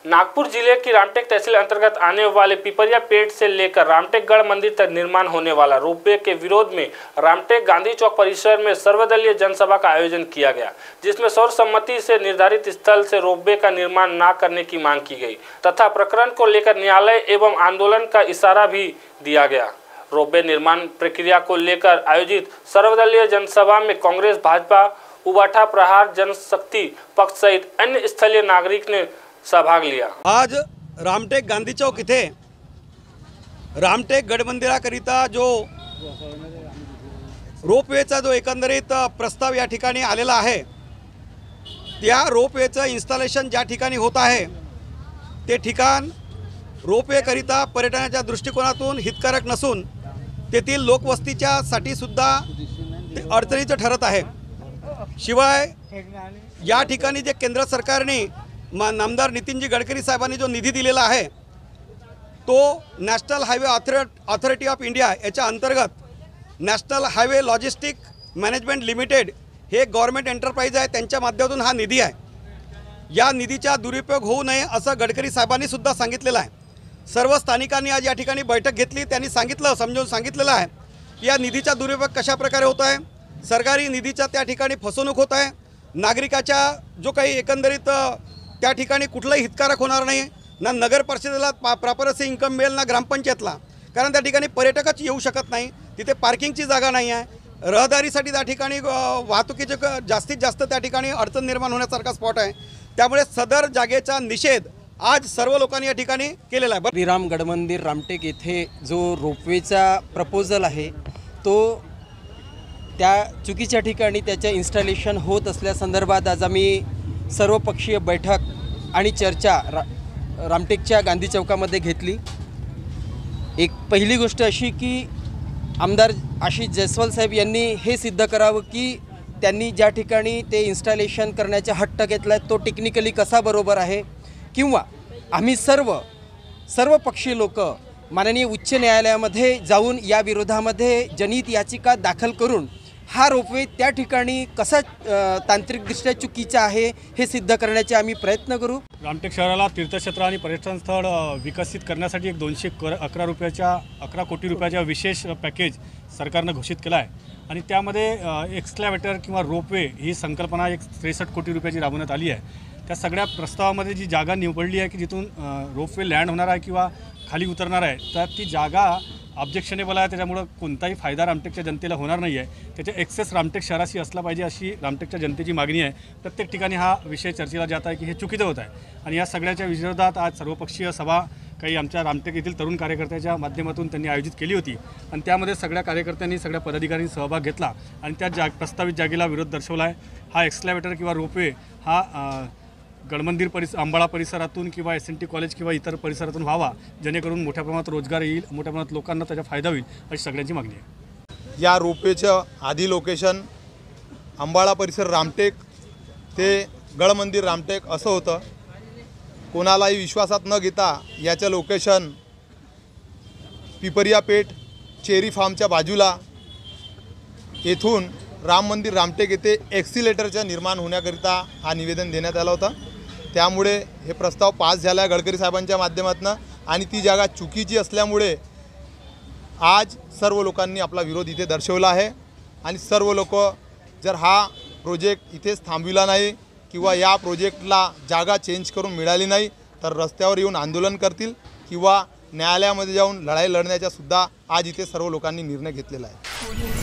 नागपुर जिले की रामटेक तहसील अंतर्गत आने वाले पिपरिया पेट से लेकर रामटेक गढ़ मंदिर तक निर्माण होने वाला रोपवे के विरोध में रामटेक गांधी चौक परिसर में सर्वदलीय जनसभा का आयोजन किया गया, जिसमें सर्वसम्मति से निर्धारित स्थल से रोपवे का निर्माण न करने की मांग की गई तथा प्रकरण को लेकर न्यायालय एवं आंदोलन का इशारा भी दिया गया। रोपवे निर्माण प्रक्रिया को लेकर आयोजित सर्वदलीय जनसभा में कांग्रेस, भाजपा, उबाटा प्रहार जनशक्ति पक्ष सहित अन्य स्थलीय नागरिक ने सहभाग लिया। आज रामटेक गांधी चौक इथे रामटेक गड मंदिराकरिता जो रोपवेचा जो एकंदरीत प्रस्ताव या ठिकाणी आलेला आहे, त्या रोपवेचं इन्स्टॉलेशन ज्या ठिकाणी होत आहे ते ठिकाण रोपवे करिता पर्यटनाच्या दृष्टिकोनातून हितकारक नसून तेथील लोकवस्तीच्या साठी सुद्धा ते अडचणीचं ठरत आहे। शिवाय या ठिकाणी जे केंद्र सरकारने नामदार नितीनजी गडकरी साहेबांनी जो निधी दिलेला आहे तो national highway authority of India याच्या अंतर्गत national highway logistic management limited हे गव्हर्नमेंट एंटरप्राइज आहे, त्यांच्या माध्यमातून हा निधी आहे। या निधीचा दुरुपयोग होऊ नये असं गडकरी साहेबांनी सुद्धा सांगितलेलं आहे। सर्व स्थानिकांनी आज या ठिकाणी बैठक घेतली, त्यांनी सांगितलं, समजावून सांगितलेलं आहे की या निधीचा दुरुपयोग कशा प्रकारे होत आहे, सरकारी निधीचा त्या ठिकाणी फसवणूक होत आहे, नागरिकाच्या जो काही एकंदरीत त्या ठिकाणी कुठलाही हितकारक होणार नाही, ना नगर परिषदेला प्रॉपर असे इन्कम मिळेल ना ग्रामपंचायतला, कारण त्या ठिकाणी पर्यटकच येऊ शकत नाही, तिथे पार्किंगची जागा नाही आहे, रहदारीसाठी त्या ठिकाणी वाहतुकीचे जास्तीत जास्त त्या ठिकाणी अडचण निर्माण होण्यासारखा स्पॉट आहे। त्यामुळे सदर जागेचा निषेध आज सर्व लोकांनी या ठिकाणी केलेला आहे। श्रीराम गड मंदिर रामटेक येथे जो रोपवेचा प्रपोजल आहे तो त्या चुकीच्या ठिकाणी त्याचे इन्स्टॉलेशन होत असल्यासंदर्भात आज आम्ही सर्वपक्षीय बैठक आणि चर्चा रामटेकच्या गांधी चौकामध्ये घेतली। एक पहिली गोष्ट अशी की आमदार आशिष जयस्वाल साहेब यांनी हे सिद्ध करावं की त्यांनी ज्या ठिकाणी ते इन्स्टॉलेशन करण्याचा हट्ट घेतला तो टेक्निकली कसा बरोबर आहे, किंवा आम्ही सर्व पक्षीय लोक माननीय उच्च न्यायालयामध्ये जाऊन या विरोधामध्ये जनहित याचिका दाखल करून हा रोपवे त्या ठिकाणी कसा तांत्रिकदृष्ट्या चुकीचा आहे हे सिद्ध करण्याचे आम्ही प्रयत्न करू। रामटेक शहराला तीर्थक्षेत्र आणि पर्यटन स्थळ विकसित करण्यासाठी एक 211 कोटी रुपयाचा विशेष पॅकेज सरकारने घोषित केला आहे आणि त्यामध्ये एक्सक्लेवेटर किंवा रोपवे ही संकल्पना एक 63 कोटी रुपयाची राबवण्यात आली आहे। त्या सगळ्या प्रस्तावामध्ये जी जागा निवडली आहे की जिथून रोपवे लँड होणार आहे किंवा खाली उतरणार आहे, तर ती जागा ऑब्जेक्शनेबल आहे, त्याच्यामुळे कोणताही फायदा रामटेकच्या जनतेला होणार नाही आहे। त्याचे ॲक्सेस रामटेक शहराशी असला पाहिजे अशी रामटेकच्या जनतेची मागणी आहे। प्रत्येक ठिकाणी हा विषय चर्चेला जात आहे की हे चुकीचं होत आहे आणि या सगळ्याच्या विरोधात आज सर्वपक्षीय सभा काही आमच्या रामटेक येथील तरुण कार्यकर्त्याच्या माध्यमातून त्यांनी आयोजित केली होती आणि त्यामध्ये सगळ्या कार्यकर्त्यांनी, सगळ्या पदाधिकाऱ्यांनी सहभाग घेतला आणि त्या प्रस्तावित जागेला विरोध दर्शवला आहे। हा एक्सक्लेवेटर किंवा रोपवे हा गडमंदिर अंबाळा परिसरातून किंवा SNT कॉलेज किंवा इतर परिसरातून व्हावा, जेणेकरून मोठ्या प्रमाणात रोजगार येईल, मोठ्या प्रमाणात लोकांना त्याचा फायदा होईल अशी सगळ्यांची मागणी आहे। या रोपवेचं आधी लोकेशन अंबाळा परिसर रामटेक ते गडमंदिर रामटेक असं होतं। कोणालाही विश्वासात न घेता याचं लोकेशन पिपरिया पेठ चेरी फार्मच्या बाजूला येथून राम मंदिर रामटेक येथे एक्सिलेटरचं निर्माण होण्याकरिता हा निवेदन देण्यात आलं होतं। त्यामुळे हे प्रस्ताव पास झाला आहे गडकरी साहेबांच्या माध्यमातून आणि ती जागा चुकीची असल्यामुळे आज सर्व लोकांनी आपला विरोध इथे दर्शवला आहे आणि सर्व लोक जर हा प्रोजेक्ट इथेच थांबविला नाही किंवा या प्रोजेक्टला जागा चेंज करून मिळाली नाही तर रस्त्यावर येऊन आंदोलन करतील किंवा न्यायालयामध्ये जाऊन लढाई लढण्याचा सुद्धा आज इथे सर्व लोकांनी निर्णय घेतलेला आहे।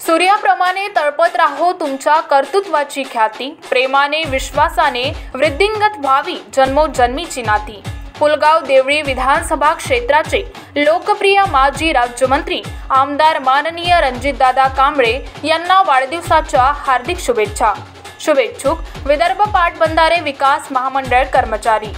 सूर्याप्रमाणे तळपत राहो तुमच्या कर्तृत्वाची ख्याती, प्रेमाने विश्वासाने वृद्धिंगत व्हावी जन्मोजन्मीची नाती। पुलगाव देवळी विधानसभा क्षेत्राचे लोकप्रिय माजी राज्यमंत्री आमदार माननीय रणजितदादा कांबळे यांना वाढदिवसाच्या हार्दिक शुभेच्छा। शुभेच्छुक विदर्भ पाटबंधारे विकास महामंडळ कर्मचारी।